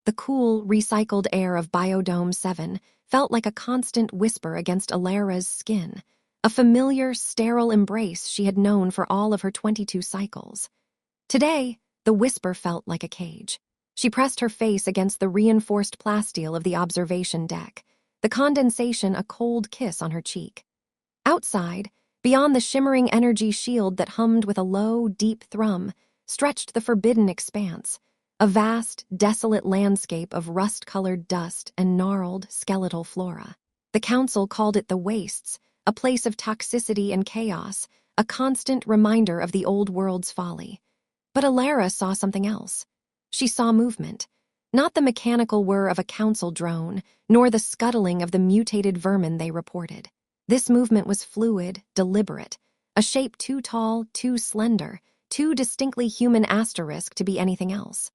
The cool, recycled air of Biodome 7 felt like a constant whisper against Alara's skin, a familiar, sterile embrace she had known for all of her 22 cycles. Today, the whisper felt like a cage. She pressed her face against the reinforced plasteel of the observation deck, the condensation a cold kiss on her cheek. Outside, beyond the shimmering energy shield that hummed with a low, deep thrum, stretched the forbidden expanse, a vast, desolate landscape of rust-colored dust and gnarled, skeletal flora. The council called it the Wastes, a place of toxicity and chaos, a constant reminder of the old world's folly. But Alara saw something else. She saw movement, not the mechanical whir of a council drone, nor the scuttling of the mutated vermin they reported. This movement was fluid, deliberate, a shape too tall, too slender, too distinctly human asterisk to be anything else.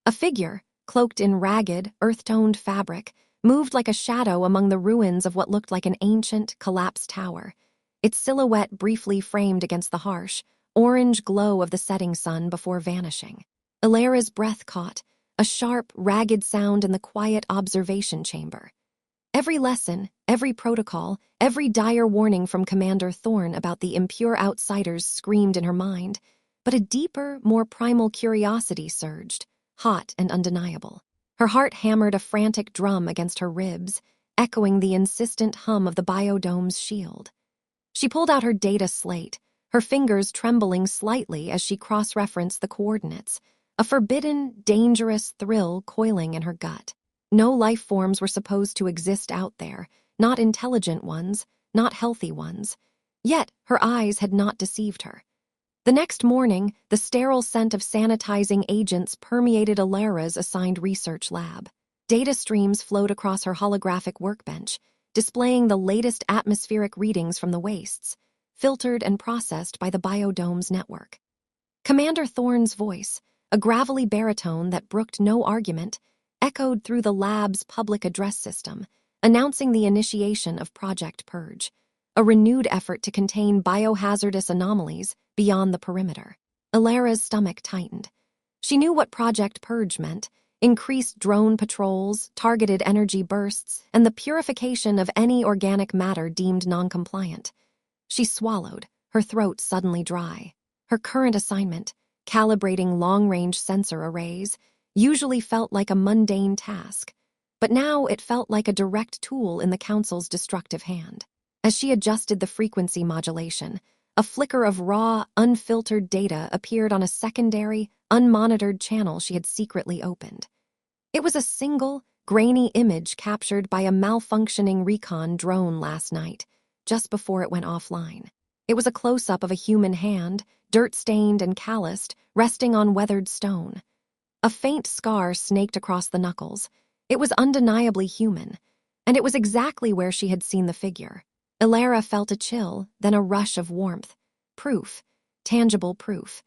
A figure, cloaked in ragged, earth-toned fabric, moved like a shadow among the ruins of what looked like an ancient, collapsed tower, its silhouette briefly framed against the harsh, orange glow of the setting sun before vanishing. Alara's breath caught, a sharp, ragged sound in the quiet observation chamber. Every lesson, every protocol, every dire warning from Commander Thorne about the impure outsiders screamed in her mind, but a deeper, more primal curiosity surged, hot and undeniable. Her heart hammered a frantic drum against her ribs, echoing the insistent hum of the Biodome's shield. She pulled out her data slate, her fingers trembling slightly as she cross-referenced the coordinates, a forbidden, dangerous thrill coiling in her gut. No life forms were supposed to exist out there, not intelligent ones, not healthy ones. Yet her eyes had not deceived her. The next morning, the sterile scent of sanitizing agents permeated Alara's assigned research lab. Data streams flowed across her holographic workbench, displaying the latest atmospheric readings from the wastes, filtered and processed by the Biodome's network. Commander Thorne's voice, a gravelly baritone that brooked no argument, echoed through the lab's public address system, announcing the initiation of Project Purge, a renewed effort to contain biohazardous anomalies beyond the perimeter. Alara's stomach tightened. She knew what Project Purge meant: increased drone patrols, targeted energy bursts, and the purification of any organic matter deemed non-compliant. She swallowed, her throat suddenly dry. Her current assignment, calibrating long-range sensor arrays, usually felt like a mundane task, but now it felt like a direct tool in the Council's destructive hand. As she adjusted the frequency modulation, a flicker of raw, unfiltered data appeared on a secondary, unmonitored channel she had secretly opened. It was a single, grainy image captured by a malfunctioning recon drone last night, just before it went offline. It was a close-up of a human hand, dirt-stained and calloused, resting on weathered stone. A faint scar snaked across the knuckles. It was undeniably human, and it was exactly where she had seen the figure. Alara felt a chill, then a rush of warmth. Proof. Tangible proof.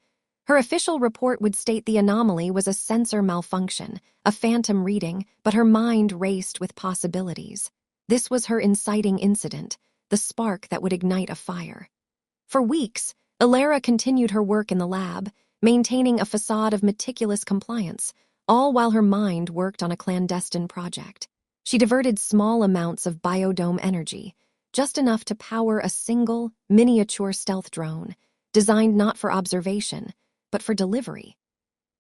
Her official report would state the anomaly was a sensor malfunction, a phantom reading, but her mind raced with possibilities. This was her inciting incident, the spark that would ignite a fire. For weeks, Alara continued her work in the lab, maintaining a facade of meticulous compliance, all while her mind worked on a clandestine project. She diverted small amounts of Biodome energy, just enough to power a single, miniature stealth drone, designed not for observation, but for delivery.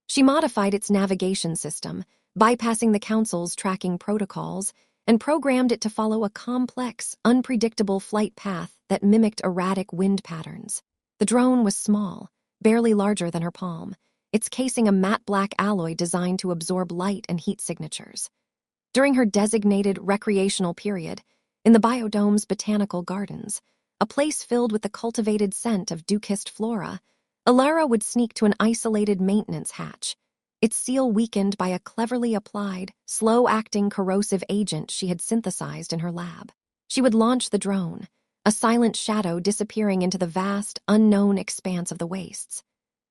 She modified its navigation system, bypassing the Council's tracking protocols, and programmed it to follow a complex, unpredictable flight path that mimicked erratic wind patterns. The drone was small, barely larger than her palm, its casing a matte black alloy designed to absorb light and heat signatures. During her designated recreational period, in the Biodome's botanical gardens, a place filled with the cultivated scent of dew-kissed flora, Alara would sneak to an isolated maintenance hatch, its seal weakened by a cleverly applied, slow-acting corrosive agent she had synthesized in her lab. She would launch the drone, a silent shadow disappearing into the vast, unknown expanse of the wastes.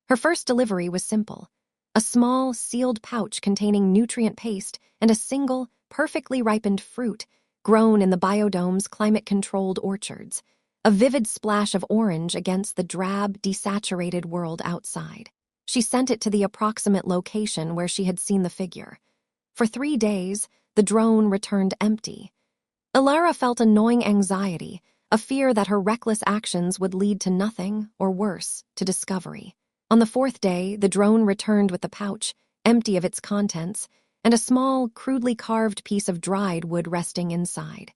Her first delivery was simple: a small, sealed pouch containing nutrient paste and a single, perfectly ripened fruit grown in the Biodome's climate-controlled orchards, a vivid splash of orange against the drab, desaturated world outside. She sent it to the approximate location where she had seen the figure. For 3 days, the drone returned empty. Alara felt a gnawing anxiety, a fear that her reckless actions would lead to nothing, or worse, to discovery. On the 4th day, the drone returned with the pouch, empty of its contents, and a small, crudely carved piece of dried wood resting inside.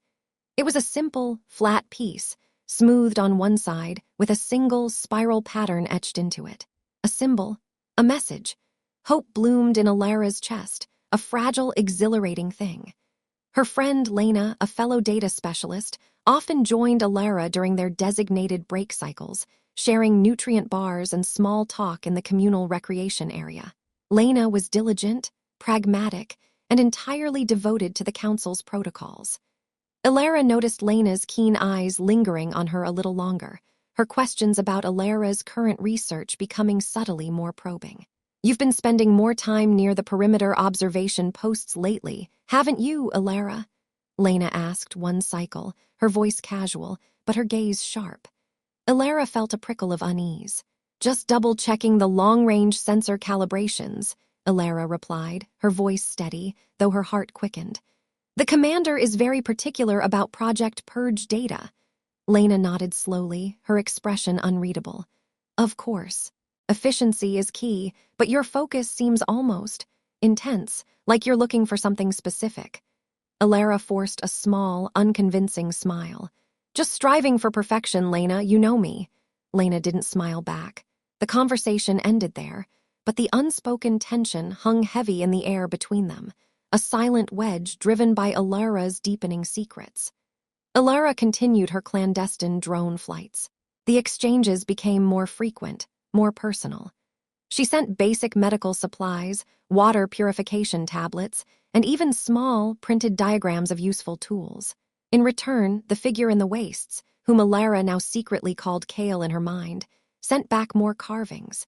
It was a simple, flat piece, smoothed on one side, with a single spiral pattern etched into it. A symbol, a message. Hope bloomed in Alara's chest, a fragile, exhilarating thing. Her friend Lena, a fellow data specialist, often joined Alara during their designated break cycles, sharing nutrient bars and small talk in the communal recreation area. Lena was diligent, pragmatic, and entirely devoted to the Council's protocols. Alara noticed Lena's keen eyes lingering on her a little longer, her questions about Alara's current research becoming subtly more probing. "You've been spending more time near the perimeter observation posts lately, haven't you, Alara?" Lena asked one cycle, her voice casual, but her gaze sharp. Alara felt a prickle of unease. "Just double-checking the long-range sensor calibrations," Alara replied, her voice steady, though her heart quickened. "The commander is very particular about Project Purge data." Lena nodded slowly, her expression unreadable. "Of course. Efficiency is key, but your focus seems almost intense, like you're looking for something specific." Alara forced a small, unconvincing smile. "Just striving for perfection, Lena, you know me." Lena didn't smile back. The conversation ended there, but the unspoken tension hung heavy in the air between them, a silent wedge driven by Alara's deepening secrets. Alara continued her clandestine drone flights. The exchanges became more frequent, more personal. She sent basic medical supplies, water purification tablets, and even small, printed diagrams of useful tools. In return, the figure in the wastes, whom Alara now secretly called Kale in her mind, sent back more carvings.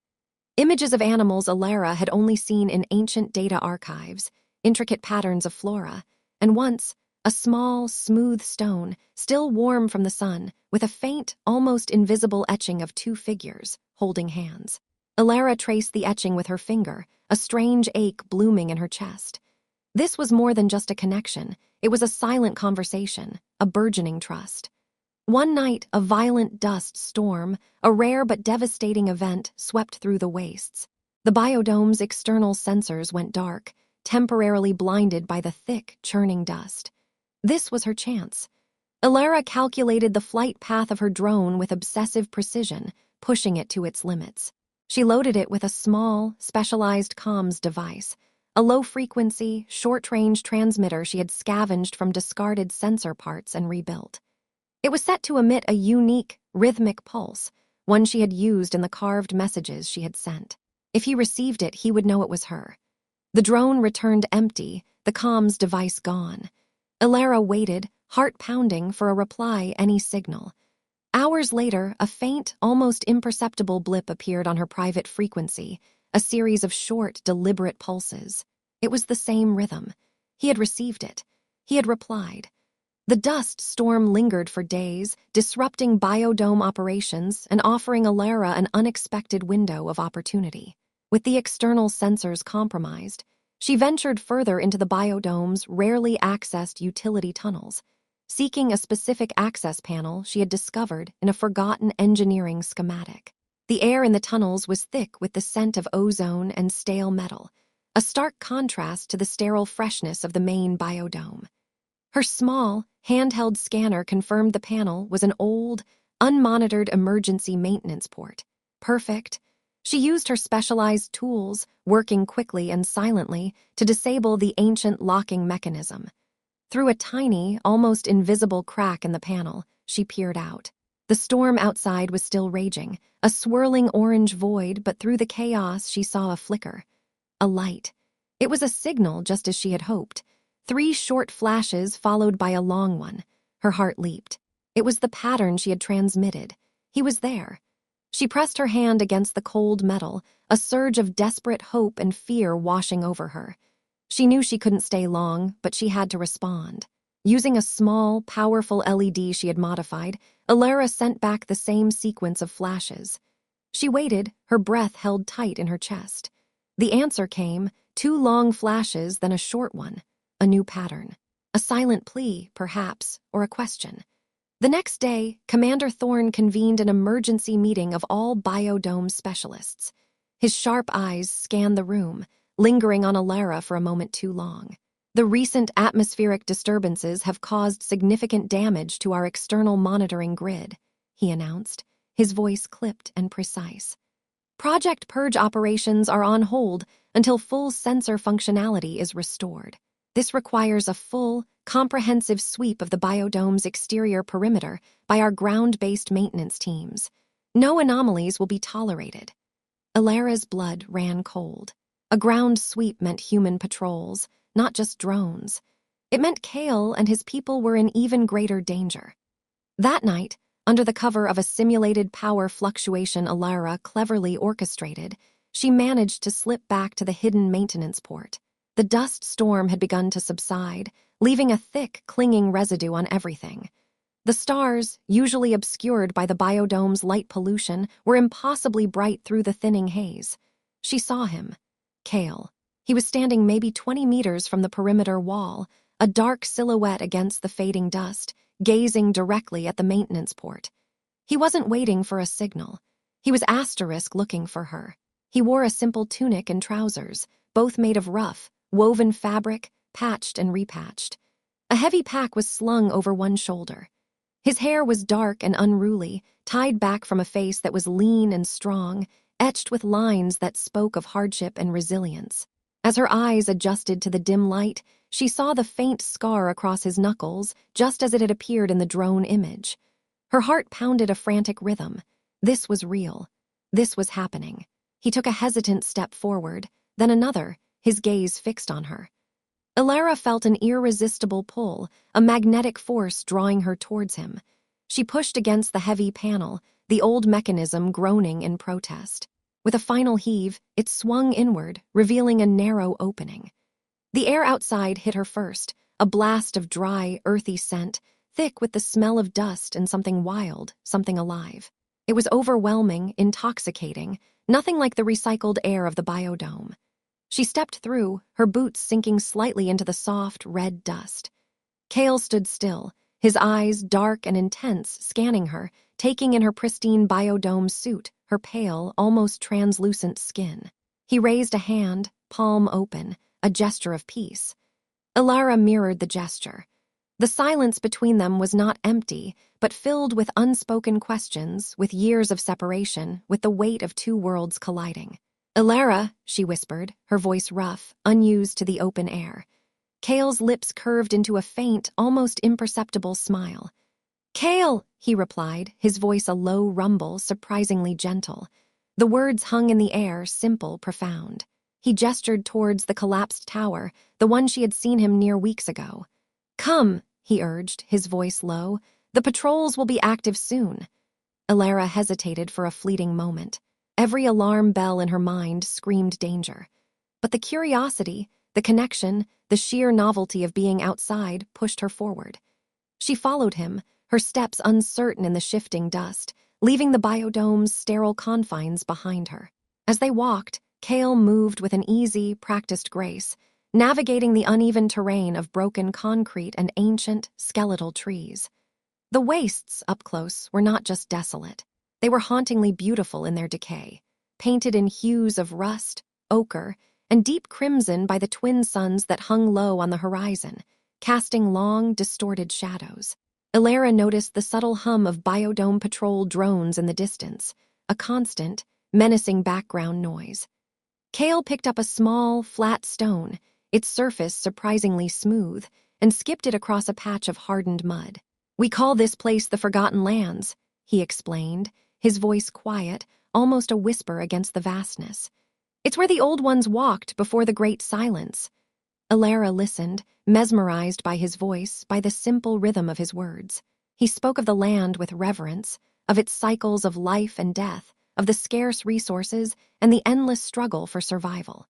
Images of animals Alara had only seen in ancient data archives, intricate patterns of flora, and once, a small, smooth stone, still warm from the sun, with a faint, almost invisible etching of 2 figures, holding hands. Alara traced the etching with her finger, a strange ache blooming in her chest. This was more than just a connection. It was a silent conversation, a burgeoning trust. One night, a violent dust storm, a rare but devastating event, swept through the wastes. The biodome's external sensors went dark, temporarily blinded by the thick, churning dust. This was her chance. Alara calculated the flight path of her drone with obsessive precision, pushing it to its limits. She loaded it with a small, specialized comms device, a low-frequency, short-range transmitter she had scavenged from discarded sensor parts and rebuilt. It was set to emit a unique, rhythmic pulse, one she had used in the carved messages she had sent. If he received it, he would know it was her. The drone returned empty, the comms device gone. Alara waited, heart pounding, for a reply, any signal. Hours later, a faint, almost imperceptible blip appeared on her private frequency, a series of short, deliberate pulses. It was the same rhythm. He had received it. He had replied. The dust storm lingered for days, disrupting biodome operations and offering Alara an unexpected window of opportunity. With the external sensors compromised, she ventured further into the biodome's rarely accessed utility tunnels, seeking a specific access panel she had discovered in a forgotten engineering schematic. The air in the tunnels was thick with the scent of ozone and stale metal, a stark contrast to the sterile freshness of the main biodome. Her small, handheld scanner confirmed the panel was an old, unmonitored emergency maintenance port. Perfect. She used her specialized tools, working quickly and silently, to disable the ancient locking mechanism. Through a tiny, almost invisible crack in the panel, she peered out. The storm outside was still raging, a swirling orange void, but through the chaos she saw a flicker. A light. It was a signal, just as she had hoped. 3 short flashes followed by a long one. Her heart leaped. It was the pattern she had transmitted. He was there. She pressed her hand against the cold metal, a surge of desperate hope and fear washing over her. She knew she couldn't stay long, but she had to respond. Using a small, powerful LED she had modified, Alara sent back the same sequence of flashes. She waited, her breath held tight in her chest. The answer came, 2 long flashes, then a short one, a new pattern. A silent plea, perhaps, or a question. The next day, Commander Thorne convened an emergency meeting of all biodome specialists. His sharp eyes scanned the room, lingering on Alara for a moment too long. The recent atmospheric disturbances have caused significant damage to our external monitoring grid, he announced, his voice clipped and precise. Project Purge operations are on hold until full sensor functionality is restored. This requires a full, comprehensive sweep of the biodome's exterior perimeter by our ground-based maintenance teams. No anomalies will be tolerated. Alara's blood ran cold. A ground sweep meant human patrols, not just drones. It meant Kale and his people were in even greater danger. That night, under the cover of a simulated power fluctuation Alara cleverly orchestrated, she managed to slip back to the hidden maintenance port. The dust storm had begun to subside, leaving a thick, clinging residue on everything. The stars, usually obscured by the biodome's light pollution, were impossibly bright through the thinning haze. She saw him. Kale. He was standing maybe 20 meters from the perimeter wall, a dark silhouette against the fading dust, gazing directly at the maintenance port. He wasn't waiting for a signal. He was looking for her. He wore a simple tunic and trousers, both made of rough, woven fabric, patched and repatched. A heavy pack was slung over one shoulder. His hair was dark and unruly, tied back from a face that was lean and strong, etched with lines that spoke of hardship and resilience. As her eyes adjusted to the dim light, she saw the faint scar across his knuckles, just as it had appeared in the drone image. Her heart pounded a frantic rhythm. This was real. This was happening. He took a hesitant step forward, then another, his gaze fixed on her. Alara felt an irresistible pull, a magnetic force drawing her towards him. She pushed against the heavy panel, the old mechanism groaning in protest. With a final heave, it swung inward, revealing a narrow opening. The air outside hit her first, a blast of dry, earthy scent, thick with the smell of dust and something wild, something alive. It was overwhelming, intoxicating, nothing like the recycled air of the biodome. She stepped through, her boots sinking slightly into the soft, red dust. Kale stood still, his eyes dark and intense, scanning her, taking in her pristine biodome suit, her pale, almost translucent skin. He raised a hand, palm open, a gesture of peace. Alara mirrored the gesture. The silence between them was not empty, but filled with unspoken questions, with years of separation, with the weight of two worlds colliding. "Alara," she whispered, her voice rough, unused to the open air. Kale's lips curved into a faint, almost imperceptible smile. "Kale," he replied, his voice a low rumble, surprisingly gentle. The words hung in the air, simple, profound. He gestured towards the collapsed tower, the one she had seen him near weeks ago. "Come," he urged, his voice low. "The patrols will be active soon." Alara hesitated for a fleeting moment. Every alarm bell in her mind screamed danger. But the curiosity, the connection, the sheer novelty of being outside pushed her forward. She followed him, her steps uncertain in the shifting dust, leaving the biodome's sterile confines behind her. As they walked, Kale moved with an easy, practiced grace, navigating the uneven terrain of broken concrete and ancient, skeletal trees. The wastes, up close, were not just desolate. They were hauntingly beautiful in their decay, painted in hues of rust, ochre, and deep crimson by the twin suns that hung low on the horizon, casting long, distorted shadows. Alara noticed the subtle hum of biodome patrol drones in the distance, a constant, menacing background noise. Kale picked up a small, flat stone, its surface surprisingly smooth, and skipped it across a patch of hardened mud. "We call this place the Forgotten Lands," he explained, his voice quiet, almost a whisper against the vastness. "It's where the old ones walked before the Great Silence." Alara listened, mesmerized by his voice, by the simple rhythm of his words. He spoke of the land with reverence, of its cycles of life and death, of the scarce resources and the endless struggle for survival.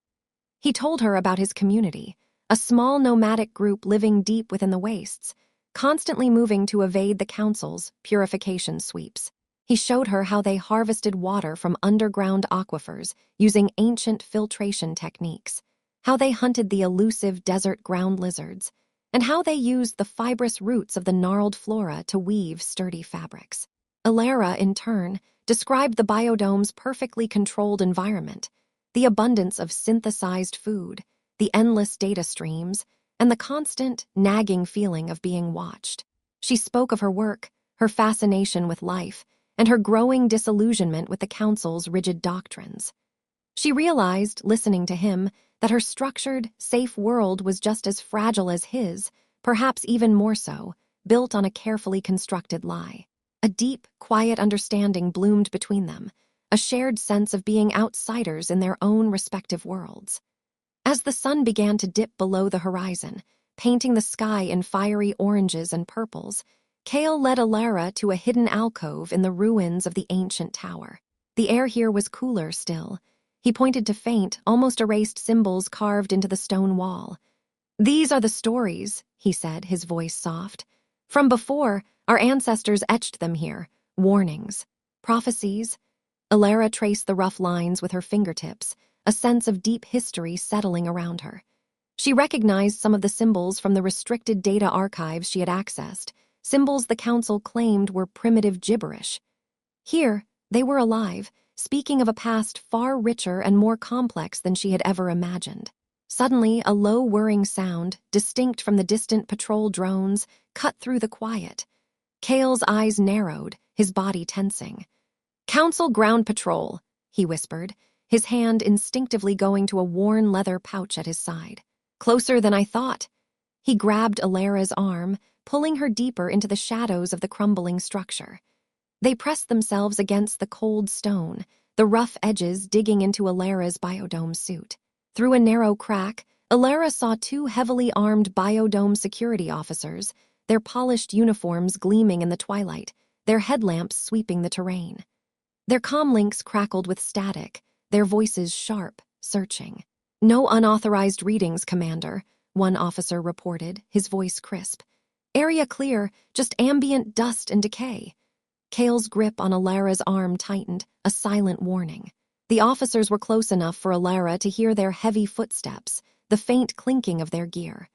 He told her about his community, a small nomadic group living deep within the wastes, constantly moving to evade the council's purification sweeps. He showed her how they harvested water from underground aquifers using ancient filtration techniques. how they hunted the elusive desert ground lizards, and how they used the fibrous roots of the gnarled flora to weave sturdy fabrics. Alara, in turn, described the biodome's perfectly controlled environment, the abundance of synthesized food, the endless data streams, and the constant, nagging feeling of being watched. She spoke of her work, her fascination with life, and her growing disillusionment with the Council's rigid doctrines. She realized, listening to him, that her structured, safe world was just as fragile as his, perhaps even more so, built on a carefully constructed lie. A deep, quiet understanding bloomed between them, a shared sense of being outsiders in their own respective worlds. As the sun began to dip below the horizon, painting the sky in fiery oranges and purples, Kale led Alara to a hidden alcove in the ruins of the ancient tower. The air here was cooler still. He pointed to faint, almost erased symbols carved into the stone wall. "These are the stories," he said, his voice soft. "From before, our ancestors etched them here. Warnings. Prophecies." Alara traced the rough lines with her fingertips, a sense of deep history settling around her. She recognized some of the symbols from the restricted data archives she had accessed, symbols the Council claimed were primitive gibberish. Here, they were alive, speaking of a past far richer and more complex than she had ever imagined. Suddenly, a low whirring sound, distinct from the distant patrol drones, cut through the quiet. Kale's eyes narrowed, his body tensing. "Council Ground Patrol," he whispered, his hand instinctively going to a worn leather pouch at his side. "Closer than I thought." He grabbed Alara's arm, pulling her deeper into the shadows of the crumbling structure. They pressed themselves against the cold stone, the rough edges digging into Alara's biodome suit. Through a narrow crack, Alara saw two heavily armed biodome security officers, their polished uniforms gleaming in the twilight, their headlamps sweeping the terrain. Their comlinks crackled with static, their voices sharp, searching. "No unauthorized readings, Commander," one officer reported, his voice crisp. "Area clear, just ambient dust and decay." Kale's grip on Alara's arm tightened, a silent warning. The officers were close enough for Alara to hear their heavy footsteps, the faint clinking of their gear.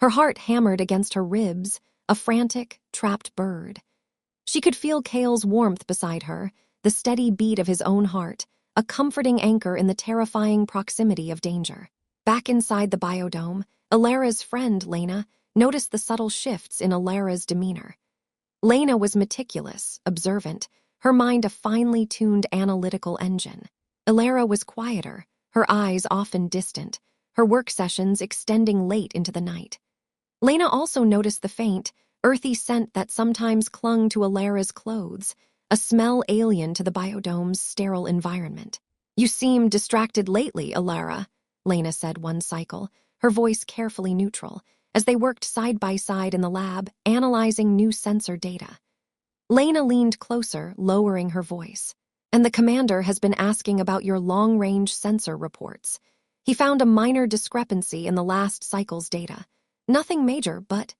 Her heart hammered against her ribs, a frantic, trapped bird. She could feel Kale's warmth beside her, the steady beat of his own heart, a comforting anchor in the terrifying proximity of danger. Back inside the biodome, Alara's friend, Lena, noticed the subtle shifts in Alara's demeanor. Lena was meticulous, observant, her mind a finely tuned analytical engine. Alara was quieter, her eyes often distant, her work sessions extending late into the night. Lena also noticed the faint, earthy scent that sometimes clung to Alara's clothes, a smell alien to the biodome's sterile environment. "You seem distracted lately, Alara," Lena said one cycle, her voice carefully neutral, as they worked side by side in the lab, analyzing new sensor data. Lena leaned closer, lowering her voice. "And the commander has been asking about your long-range sensor reports. He found a minor discrepancy in the last cycle's data. Nothing major, but..."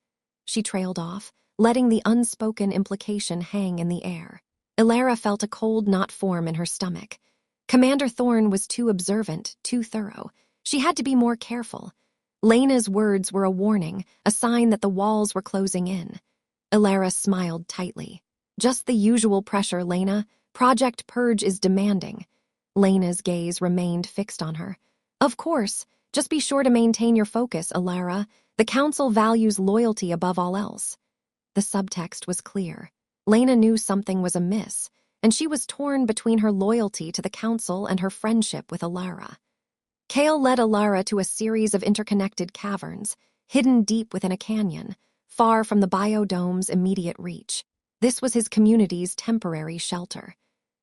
She trailed off, letting the unspoken implication hang in the air. Alara felt a cold knot form in her stomach. Commander Thorne was too observant, too thorough. She had to be more careful. Lena's words were a warning, a sign that the walls were closing in. Alara smiled tightly. "Just the usual pressure, Lena. Project Purge is demanding." Lena's gaze remained fixed on her. "Of course. Just be sure to maintain your focus, Alara. The Council values loyalty above all else." The subtext was clear. Lena knew something was amiss, and she was torn between her loyalty to the Council and her friendship with Alara. Kale led Alara to a series of interconnected caverns, hidden deep within a canyon, far from the biodome's immediate reach. This was his community's temporary shelter.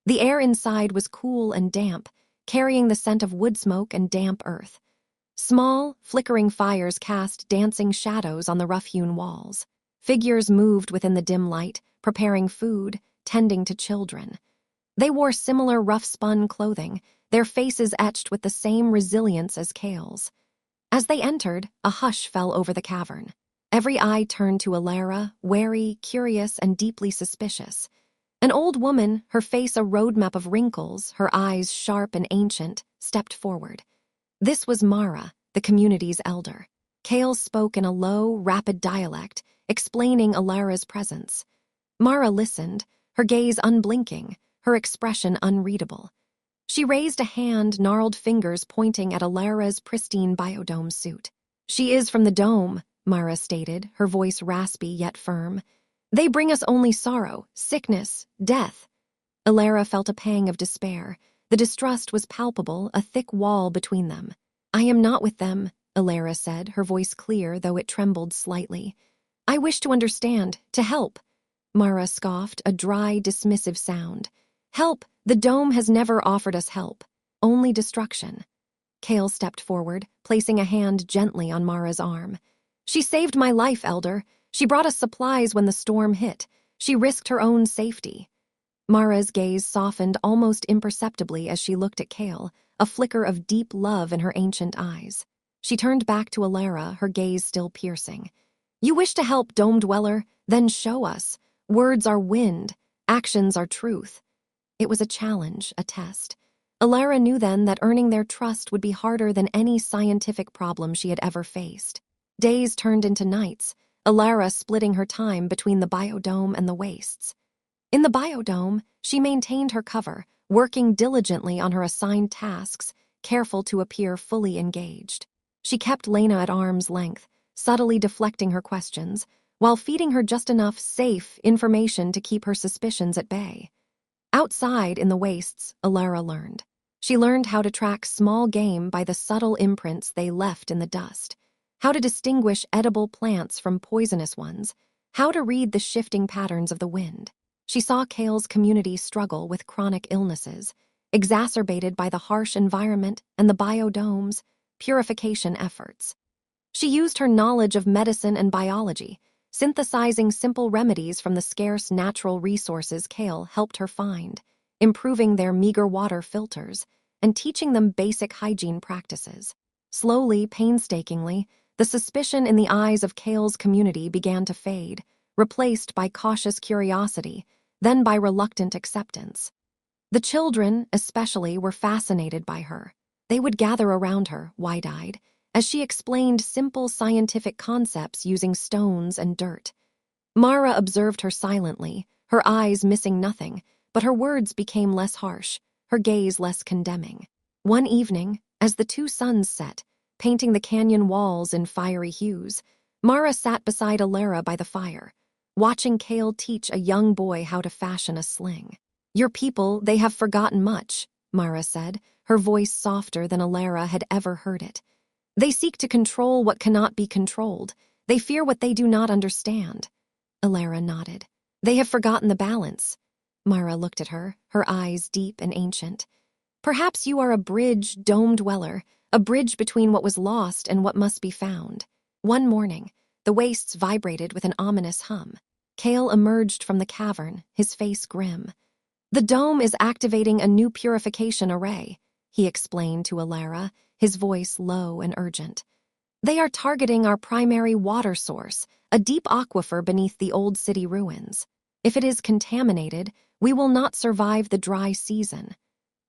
The air inside was cool and damp, carrying the scent of wood smoke and damp earth. Small, flickering fires cast dancing shadows on the rough-hewn walls. Figures moved within the dim light, preparing food, tending to children. They wore similar rough-spun clothing, their faces etched with the same resilience as Kale's. As they entered, a hush fell over the cavern. Every eye turned to Alara, wary, curious, and deeply suspicious. An old woman, her face a roadmap of wrinkles, her eyes sharp and ancient, stepped forward. This was Mara, the community's elder. Kale spoke in a low, rapid dialect, explaining Alara's presence. Mara listened, her gaze unblinking, her expression unreadable. She raised a hand, gnarled fingers pointing at Alara's pristine biodome suit. "She is from the dome," Mara stated, her voice raspy yet firm. "They bring us only sorrow, sickness, death." Alara felt a pang of despair. The distrust was palpable, a thick wall between them. "I am not with them," Alara said, her voice clear, though it trembled slightly. "I wish to understand, to help." Mara scoffed, a dry, dismissive sound. "Help! The dome has never offered us help. Only destruction." Kale stepped forward, placing a hand gently on Mara's arm. "She saved my life, Elder. She brought us supplies when the storm hit. She risked her own safety." Mara's gaze softened almost imperceptibly as she looked at Kale, a flicker of deep love in her ancient eyes. She turned back to Alara, her gaze still piercing. "You wish to help, Dome Dweller? Then show us. Words are wind, actions are truth." It was a challenge, a test. Alara knew then that earning their trust would be harder than any scientific problem she had ever faced. Days turned into nights, Alara splitting her time between the biodome and the wastes. In the biodome, she maintained her cover, working diligently on her assigned tasks, careful to appear fully engaged. She kept Lena at arm's length, subtly deflecting her questions, while feeding her just enough safe information to keep her suspicions at bay. Outside, in the wastes, Alara learned. She learned how to track small game by the subtle imprints they left in the dust, how to distinguish edible plants from poisonous ones, how to read the shifting patterns of the wind. She saw Kale's community struggle with chronic illnesses, exacerbated by the harsh environment and the biodome's purification efforts. She used her knowledge of medicine and biology, synthesizing simple remedies from the scarce natural resources Kale helped her find, improving their meager water filters, and teaching them basic hygiene practices. Slowly, painstakingly, the suspicion in the eyes of Kale's community began to fade, replaced by cautious curiosity, then by reluctant acceptance. The children, especially, were fascinated by her. They would gather around her, wide-eyed, as she explained simple scientific concepts using stones and dirt. Mara observed her silently, her eyes missing nothing, but her words became less harsh, her gaze less condemning. One evening, as the two suns set, painting the canyon walls in fiery hues, Mara sat beside Alara by the fire, watching Kale teach a young boy how to fashion a sling. "Your people, they have forgotten much," Mara said, her voice softer than Alara had ever heard it. "They seek to control what cannot be controlled. They fear what they do not understand." Alara nodded. "They have forgotten the balance." Mara looked at her, her eyes deep and ancient. "Perhaps you are a bridge, Dome Dweller, a bridge between what was lost and what must be found." One morning, the wastes vibrated with an ominous hum. Kale emerged from the cavern, his face grim. "The dome is activating a new purification array," he explained to Alara, his voice low and urgent. "They are targeting our primary water source, a deep aquifer beneath the old city ruins. If it is contaminated, we will not survive the dry season."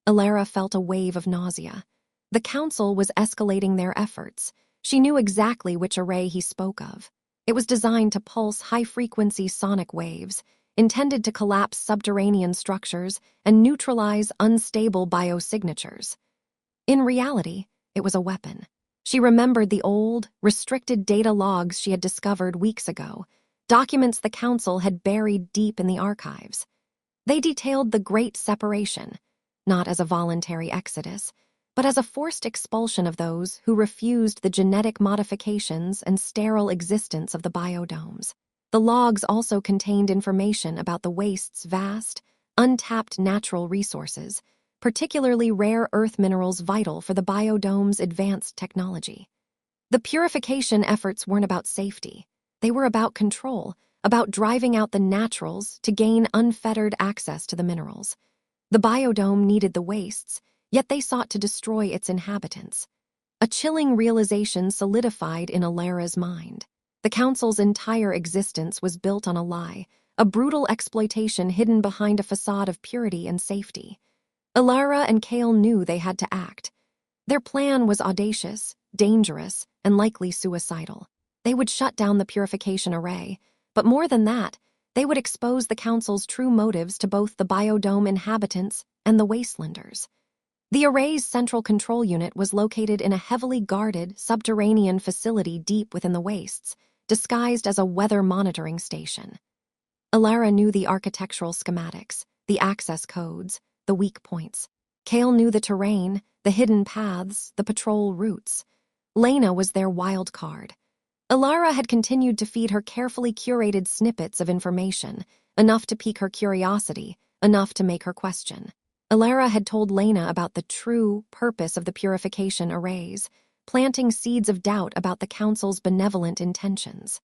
Alara felt a wave of nausea. The council was escalating their efforts. She knew exactly which array he spoke of. It was designed to pulse high-frequency sonic waves, intended to collapse subterranean structures and neutralize unstable biosignatures. In reality, it was a weapon. She remembered the old, restricted data logs she had discovered weeks ago, documents the council had buried deep in the archives. They detailed the Great Separation, not as a voluntary exodus, but as a forced expulsion of those who refused the genetic modifications and sterile existence of the biodomes. The logs also contained information about the waste's vast, untapped natural resources, particularly rare earth minerals vital for the biodome's advanced technology. The purification efforts weren't about safety. They were about control, about driving out the naturals to gain unfettered access to the minerals. The biodome needed the wastes, yet they sought to destroy its inhabitants. A chilling realization solidified in Alara's mind. The council's entire existence was built on a lie, a brutal exploitation hidden behind a facade of purity and safety. Alara and Kale knew they had to act. Their plan was audacious, dangerous, and likely suicidal. They would shut down the purification array, but more than that, they would expose the Council's true motives to both the biodome inhabitants and the wastelanders. The array's central control unit was located in a heavily guarded, subterranean facility deep within the wastes, disguised as a weather monitoring station. Alara knew the architectural schematics, the access codes, the weak points. Kale knew the terrain, the hidden paths, the patrol routes. Lena was their wild card. Alara had continued to feed her carefully curated snippets of information, enough to pique her curiosity, enough to make her question. Alara had told Lena about the true purpose of the purification arrays, planting seeds of doubt about the Council's benevolent intentions.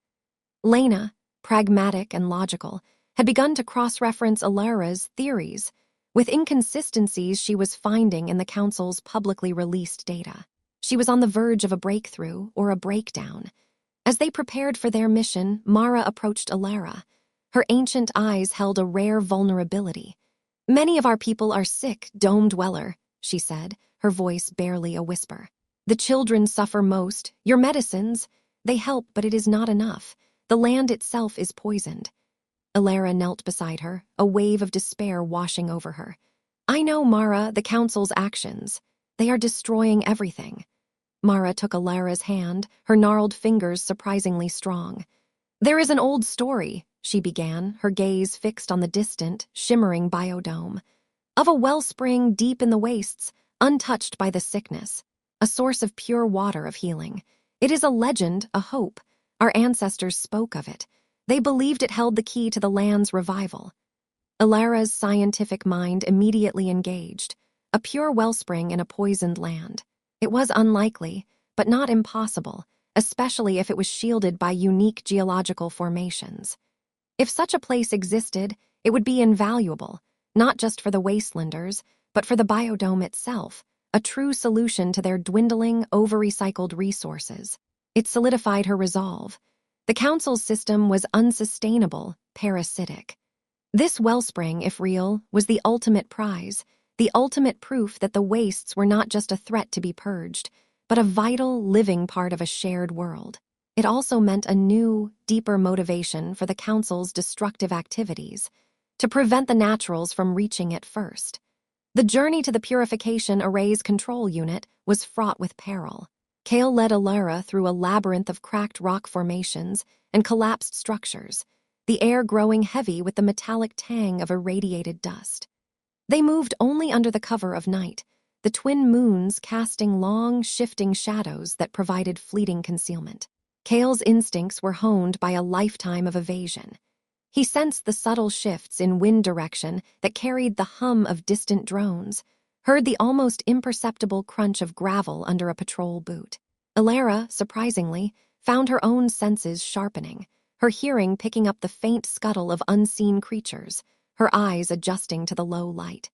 Lena, pragmatic and logical, had begun to cross-reference Alara's theories with inconsistencies she was finding in the Council's publicly released data. She was on the verge of a breakthrough or a breakdown. As they prepared for their mission, Mara approached Alara. Her ancient eyes held a rare vulnerability. "Many of our people are sick, dome-dweller," she said, her voice barely a whisper. "The children suffer most. Your medicines, they help, but it is not enough. The land itself is poisoned." Alara knelt beside her, a wave of despair washing over her. "I know, Mara, the Council's actions. They are destroying everything." Mara took Alara's hand, her gnarled fingers surprisingly strong. "There is an old story," she began, her gaze fixed on the distant, shimmering biodome, "of a wellspring deep in the wastes, untouched by the sickness, a source of pure water of healing. It is a legend, a hope. Our ancestors spoke of it. They believed it held the key to the land's revival." Alara's scientific mind immediately engaged. A pure wellspring in a poisoned land. It was unlikely, but not impossible, especially if it was shielded by unique geological formations. If such a place existed, it would be invaluable, not just for the wastelanders, but for the biodome itself, a true solution to their dwindling, over-recycled resources. It solidified her resolve. The Council's system was unsustainable, parasitic. This wellspring, if real, was the ultimate prize, the ultimate proof that the wastes were not just a threat to be purged, but a vital, living part of a shared world. It also meant a new, deeper motivation for the Council's destructive activities, to prevent the naturals from reaching it first. The journey to the purification array's control unit was fraught with peril. Kale led Alara through a labyrinth of cracked rock formations and collapsed structures, the air growing heavy with the metallic tang of irradiated dust. They moved only under the cover of night, the twin moons casting long, shifting shadows that provided fleeting concealment. Kale's instincts were honed by a lifetime of evasion. He sensed the subtle shifts in wind direction that carried the hum of distant drones, heard the almost imperceptible crunch of gravel under a patrol boot. Alara, surprisingly, found her own senses sharpening, her hearing picking up the faint scuttle of unseen creatures, her eyes adjusting to the low light.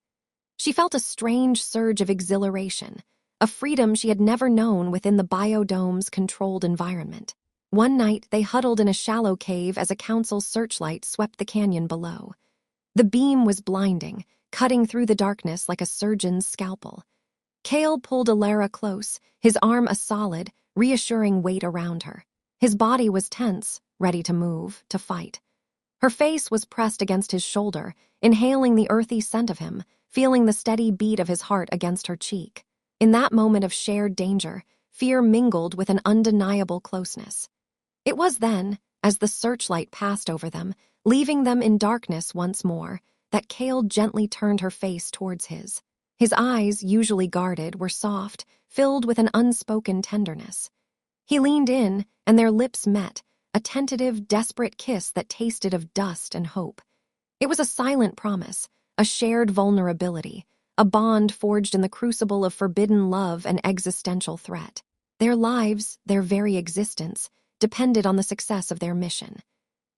She felt a strange surge of exhilaration, a freedom she had never known within the biodome's controlled environment. One night, they huddled in a shallow cave as a Council searchlight swept the canyon below. The beam was blinding, cutting through the darkness like a surgeon's scalpel. Kale pulled Alara close, his arm a solid, reassuring weight around her. His body was tense, ready to move, to fight. Her face was pressed against his shoulder, inhaling the earthy scent of him, feeling the steady beat of his heart against her cheek. In that moment of shared danger, fear mingled with an undeniable closeness. It was then, as the searchlight passed over them, leaving them in darkness once more, that Kale gently turned her face towards his. His eyes, usually guarded, were soft, filled with an unspoken tenderness. He leaned in, and their lips met, a tentative, desperate kiss that tasted of dust and hope. It was a silent promise, a shared vulnerability, a bond forged in the crucible of forbidden love and existential threat. Their lives, their very existence, depended on the success of their mission.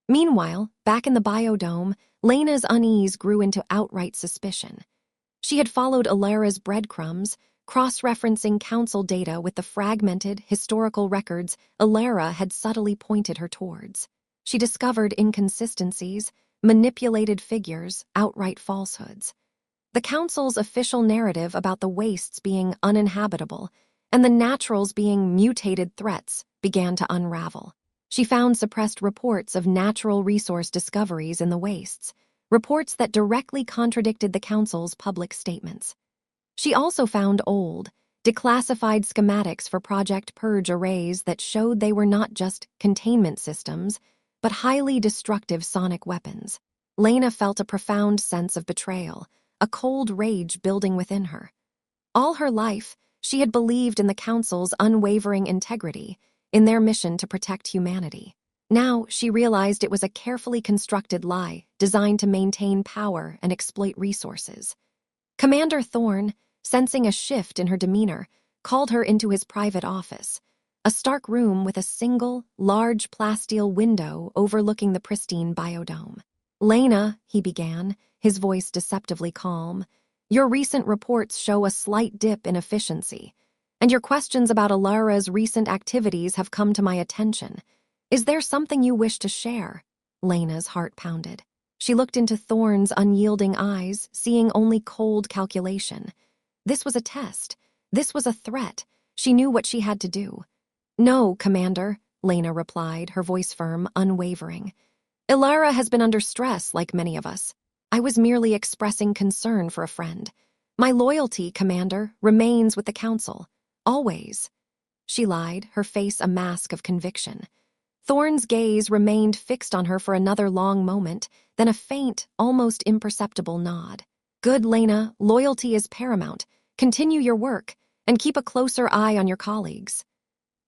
Meanwhile, back in the biodome, Lena's unease grew into outright suspicion. She had followed Alara's breadcrumbs, cross-referencing Council data with the fragmented, historical records Alara had subtly pointed her towards. She discovered inconsistencies, manipulated figures, outright falsehoods. The Council's official narrative about the wastes being uninhabitable and the naturals being mutated threats began to unravel. She found suppressed reports of natural resource discoveries in the wastes, reports that directly contradicted the Council's public statements. She also found old, declassified schematics for Project Purge arrays that showed they were not just containment systems, but highly destructive sonic weapons. Lena felt a profound sense of betrayal, a cold rage building within her. All her life, she had believed in the Council's unwavering integrity, in their mission to protect humanity. Now, she realized it was a carefully constructed lie designed to maintain power and exploit resources. Commander Thorne, sensing a shift in her demeanor, called her into his private office, a stark room with a single, large plasteel window overlooking the pristine biodome. "Lena," he began, his voice deceptively calm, "your recent reports show a slight dip in efficiency, and your questions about Alara's recent activities have come to my attention. Is there something you wish to share?" Lena's heart pounded. She looked into Thorne's unyielding eyes, seeing only cold calculation. This was a test. This was a threat. She knew what she had to do. "No, Commander," Lena replied, her voice firm, unwavering. "Alara has been under stress, like many of us. I was merely expressing concern for a friend. My loyalty, Commander, remains with the Council. Always." She lied, her face a mask of conviction. Thorne's gaze remained fixed on her for another long moment, then a faint, almost imperceptible nod. "Good, Lena, loyalty is paramount. Continue your work, and keep a closer eye on your colleagues."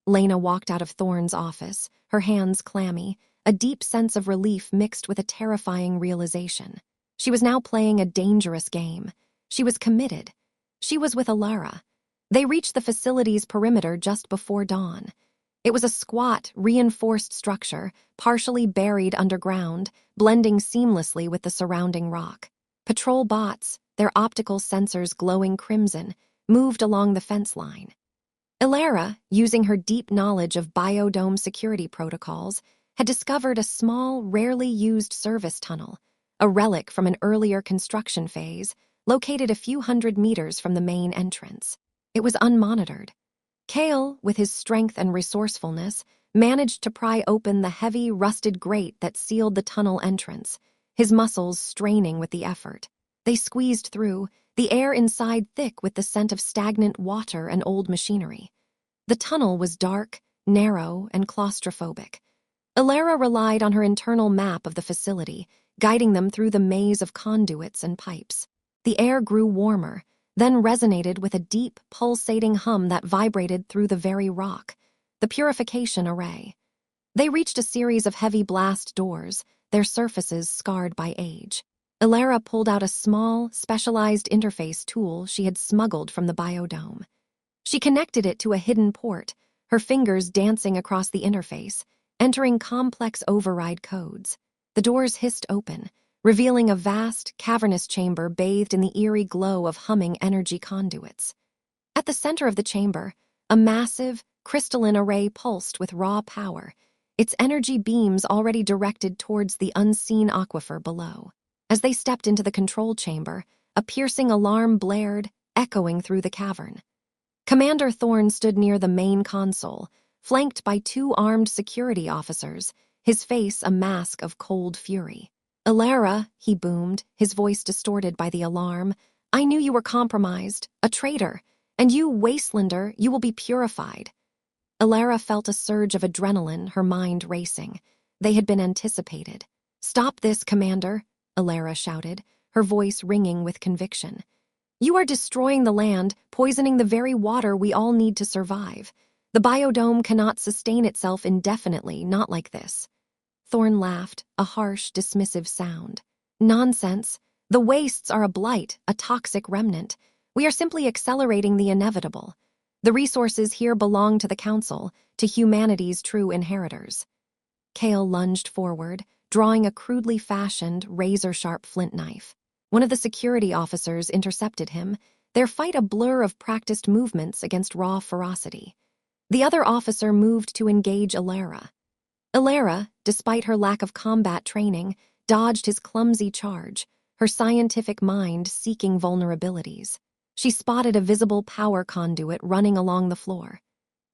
Lena walked out of Thorne's office, her hands clammy, a deep sense of relief mixed with a terrifying realization. She was now playing a dangerous game. She was committed. She was with Alara. They reached the facility's perimeter just before dawn. It was a squat, reinforced structure, partially buried underground, blending seamlessly with the surrounding rock. Patrol bots, their optical sensors glowing crimson, moved along the fence line. Alara, using her deep knowledge of biodome security protocols, had discovered a small, rarely used service tunnel, a relic from an earlier construction phase, located a few hundred meters from the main entrance. It was unmonitored. Kale, with his strength and resourcefulness, managed to pry open the heavy, rusted grate that sealed the tunnel entrance, his muscles straining with the effort. They squeezed through, the air inside thick with the scent of stagnant water and old machinery. The tunnel was dark, narrow, and claustrophobic. Alara relied on her internal map of the facility, guiding them through the maze of conduits and pipes. The air grew warmer, then resonated with a deep, pulsating hum that vibrated through the very rock, the purification array. They reached a series of heavy blast doors, their surfaces scarred by age. Alara pulled out a small, specialized interface tool she had smuggled from the biodome. She connected it to a hidden port, her fingers dancing across the interface, entering complex override codes. The doors hissed open, revealing a vast, cavernous chamber bathed in the eerie glow of humming energy conduits. At the center of the chamber, a massive, crystalline array pulsed with raw power, its energy beams already directed towards the unseen aquifer below. As they stepped into the control chamber, a piercing alarm blared, echoing through the cavern. Commander Thorne stood near the main console, flanked by two armed security officers, his face a mask of cold fury. "Alara," he boomed, his voice distorted by the alarm, "I knew you were compromised, a traitor, and you, wastelander, you will be purified." Alara felt a surge of adrenaline, her mind racing. They had been anticipated. "Stop this, Commander," Alara shouted, her voice ringing with conviction. "You are destroying the land, poisoning the very water we all need to survive. The biodome cannot sustain itself indefinitely, not like this." Thorne laughed, a harsh, dismissive sound. "Nonsense. The wastes are a blight, a toxic remnant. We are simply accelerating the inevitable. The resources here belong to the Council, to humanity's true inheritors." Kale lunged forward, drawing a crudely fashioned, razor-sharp flint knife. One of the security officers intercepted him, their fight a blur of practiced movements against raw ferocity. The other officer moved to engage Alara. Alara, despite her lack of combat training, dodged his clumsy charge, her scientific mind seeking vulnerabilities. She spotted a visible power conduit running along the floor.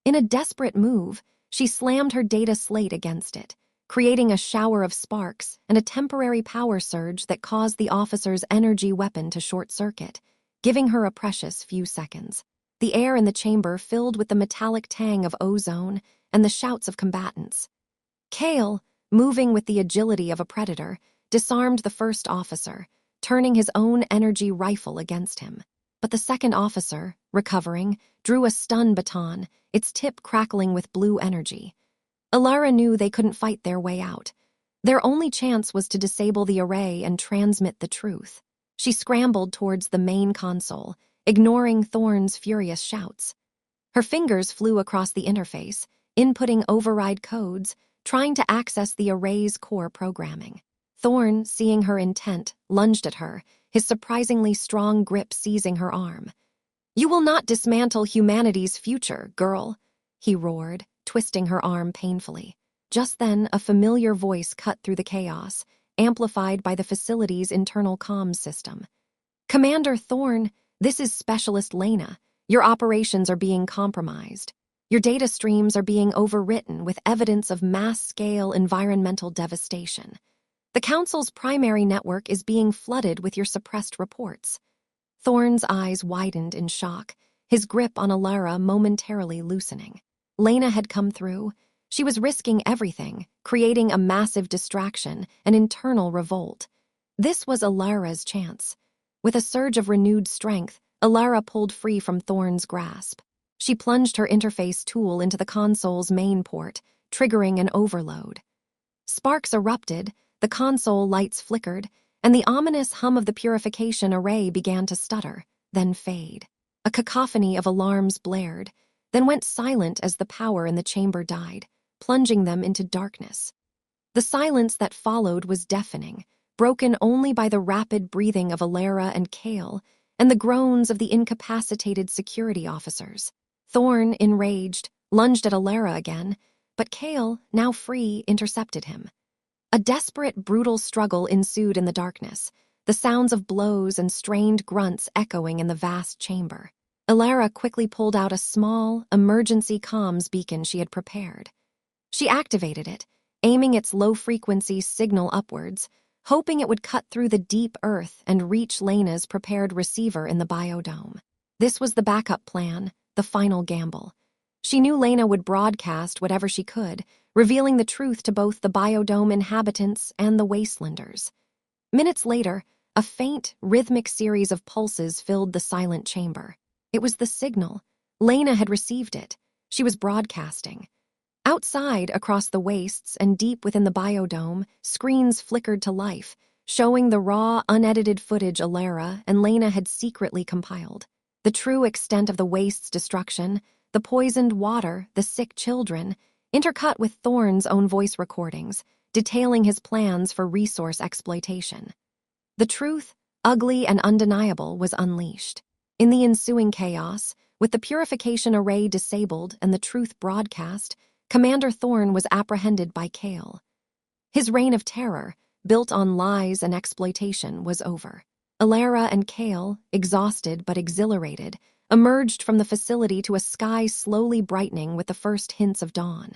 In a desperate move, she slammed her data slate against it, creating a shower of sparks and a temporary power surge that caused the officer's energy weapon to short-circuit, giving her a precious few seconds. The air in the chamber filled with the metallic tang of ozone and the shouts of combatants. Kale, moving with the agility of a predator, disarmed the first officer, turning his own energy rifle against him. But the second officer, recovering, drew a stun baton, its tip crackling with blue energy. Alara knew they couldn't fight their way out. Their only chance was to disable the array and transmit the truth. She scrambled towards the main console, ignoring Thorne's furious shouts. Her fingers flew across the interface, inputting override codes, trying to access the array's core programming. Thorne, seeing her intent, lunged at her, his surprisingly strong grip seizing her arm. "You will not dismantle humanity's future, girl," he roared, twisting her arm painfully. Just then, a familiar voice cut through the chaos, amplified by the facility's internal comms system. "Commander Thorne, this is Specialist Lena. Your operations are being compromised. Your data streams are being overwritten with evidence of mass-scale environmental devastation. The Council's primary network is being flooded with your suppressed reports." Thorne's eyes widened in shock, his grip on Alara momentarily loosening. Lena had come through. She was risking everything, creating a massive distraction, an internal revolt. This was Alara's chance. With a surge of renewed strength, Alara pulled free from Thorne's grasp. She plunged her interface tool into the console's main port, triggering an overload. Sparks erupted, the console lights flickered, and the ominous hum of the purification array began to stutter, then fade. A cacophony of alarms blared, then went silent as the power in the chamber died, plunging them into darkness. The silence that followed was deafening, broken only by the rapid breathing of Alara and Kale and the groans of the incapacitated security officers. Thorne, enraged, lunged at Alara again, but Kale, now free, intercepted him. A desperate, brutal struggle ensued in the darkness, the sounds of blows and strained grunts echoing in the vast chamber. Alara quickly pulled out a small, emergency comms beacon she had prepared. She activated it, aiming its low-frequency signal upwards, hoping it would cut through the deep earth and reach Lena's prepared receiver in the biodome. This was the backup plan, the final gamble. She knew Lena would broadcast whatever she could, revealing the truth to both the biodome inhabitants and the wastelanders. Minutes later, a faint, rhythmic series of pulses filled the silent chamber. It was the signal. Lena had received it. She was broadcasting. Outside, across the wastes and deep within the biodome, screens flickered to life, showing the raw, unedited footage Alara and Lena had secretly compiled. The true extent of the waste's destruction, the poisoned water, the sick children, intercut with Thorne's own voice recordings, detailing his plans for resource exploitation. The truth, ugly and undeniable, was unleashed. In the ensuing chaos, with the purification array disabled and the truth broadcast, Commander Thorne was apprehended by Kale. His reign of terror, built on lies and exploitation, was over. Alara and Kale, exhausted but exhilarated, emerged from the facility to a sky slowly brightening with the first hints of dawn.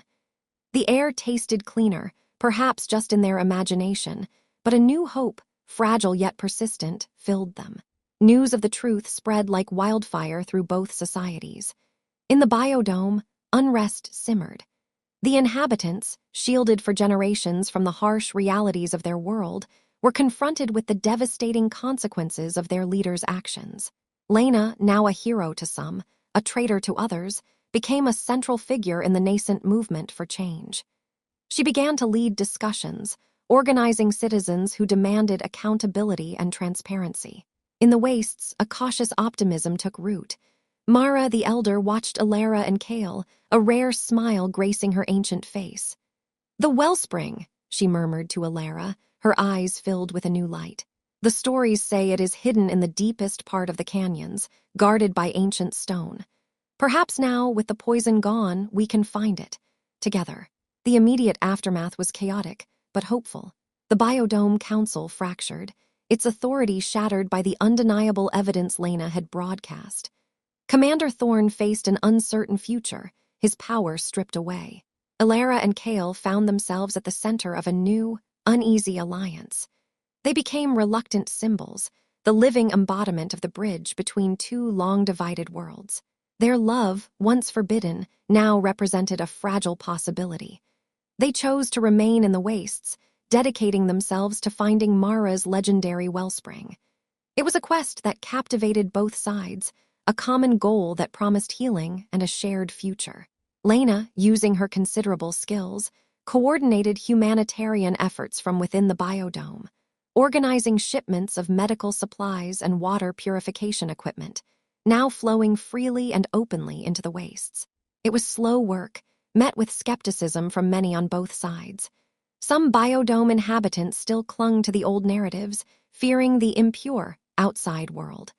The air tasted cleaner, perhaps just in their imagination, but a new hope, fragile yet persistent, filled them. News of the truth spread like wildfire through both societies. In the biodome, unrest simmered. The inhabitants, shielded for generations from the harsh realities of their world, were confronted with the devastating consequences of their leaders' actions. Lena, now a hero to some, a traitor to others, became a central figure in the nascent movement for change. She began to lead discussions, organizing citizens who demanded accountability and transparency. In the wastes, a cautious optimism took root. Mara the Elder watched Alara and Kale, a rare smile gracing her ancient face. "The wellspring," she murmured to Alara, her eyes filled with a new light. "The stories say it is hidden in the deepest part of the canyons, guarded by ancient stone. Perhaps now, with the poison gone, we can find it. Together." The immediate aftermath was chaotic, but hopeful. The Biodome Council fractured, its authority shattered by the undeniable evidence Lena had broadcast. Commander Thorne faced an uncertain future, his power stripped away. Alara and Kale found themselves at the center of a new, uneasy alliance. They became reluctant symbols, the living embodiment of the bridge between two long-divided worlds. Their love, once forbidden, now represented a fragile possibility. They chose to remain in the wastes, dedicating themselves to finding Mara's legendary wellspring. It was a quest that captivated both sides, a common goal that promised healing and a shared future. Lena, using her considerable skills, coordinated humanitarian efforts from within the biodome, organizing shipments of medical supplies and water purification equipment, now flowing freely and openly into the wastes. It was slow work, met with skepticism from many on both sides. Some biodome inhabitants still clung to the old narratives, fearing the impure, outside world.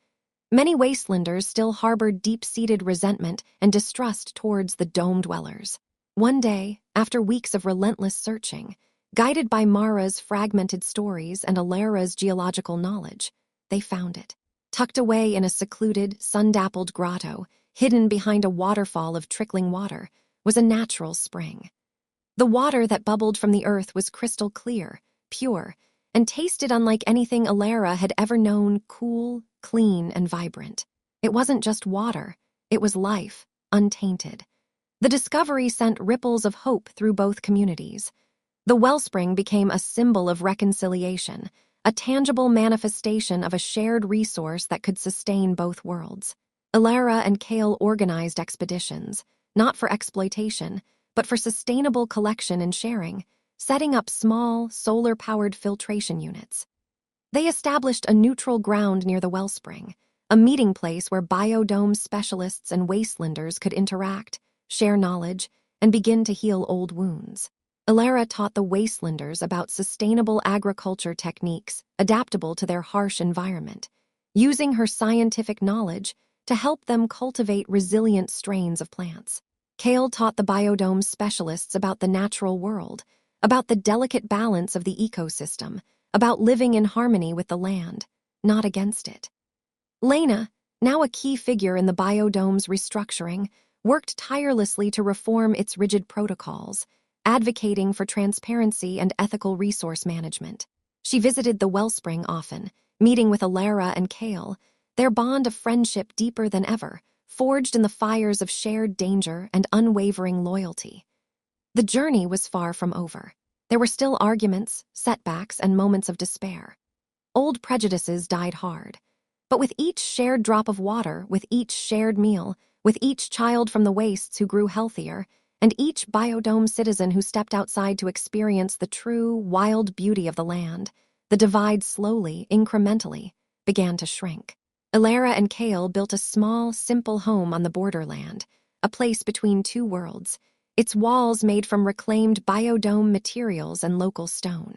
Many wastelanders still harbored deep-seated resentment and distrust towards the dome dwellers. One day, after weeks of relentless searching, guided by Mara's fragmented stories and Alara's geological knowledge, they found it. Tucked away in a secluded, sun-dappled grotto, hidden behind a waterfall of trickling water, was a natural spring. The water that bubbled from the earth was crystal clear, pure, and tasted unlike anything Alara had ever known, cool, clean, and vibrant. It wasn't just water, it was life, untainted. The discovery sent ripples of hope through both communities. The wellspring became a symbol of reconciliation, a tangible manifestation of a shared resource that could sustain both worlds. Alara and Kale organized expeditions, not for exploitation, but for sustainable collection and sharing, setting up small, solar-powered filtration units. They established a neutral ground near the wellspring, a meeting place where biodome specialists and wastelanders could interact, share knowledge, and begin to heal old wounds. Alara taught the wastelanders about sustainable agriculture techniques adaptable to their harsh environment, using her scientific knowledge to help them cultivate resilient strains of plants. Kale taught the biodome specialists about the natural world, about the delicate balance of the ecosystem, about living in harmony with the land, not against it. Lena, now a key figure in the biodome's restructuring, worked tirelessly to reform its rigid protocols, advocating for transparency and ethical resource management. She visited the wellspring often, meeting with Alara and Kale, their bond of friendship deeper than ever, forged in the fires of shared danger and unwavering loyalty. The journey was far from over. There were still arguments, setbacks, and moments of despair. Old prejudices died hard. But with each shared drop of water, with each shared meal, with each child from the wastes who grew healthier, and each biodome citizen who stepped outside to experience the true, wild beauty of the land, the divide slowly, incrementally, began to shrink. Alara and Kale built a small, simple home on the borderland, a place between two worlds, its walls made from reclaimed biodome materials and local stone.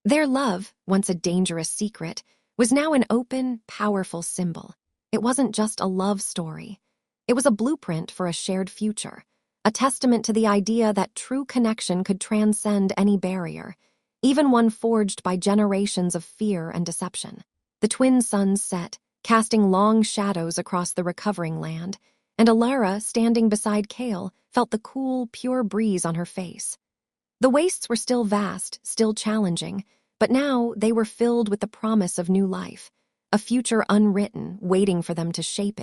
Their love, once a dangerous secret, was now an open, powerful symbol. It wasn't just a love story. It was a blueprint for a shared future, a testament to the idea that true connection could transcend any barrier, even one forged by generations of fear and deception. The twin suns set, casting long shadows across the recovering land, and Alara, standing beside Kale, felt the cool, pure breeze on her face. The wastes were still vast, still challenging, but now they were filled with the promise of new life, a future unwritten, waiting for them to shape it.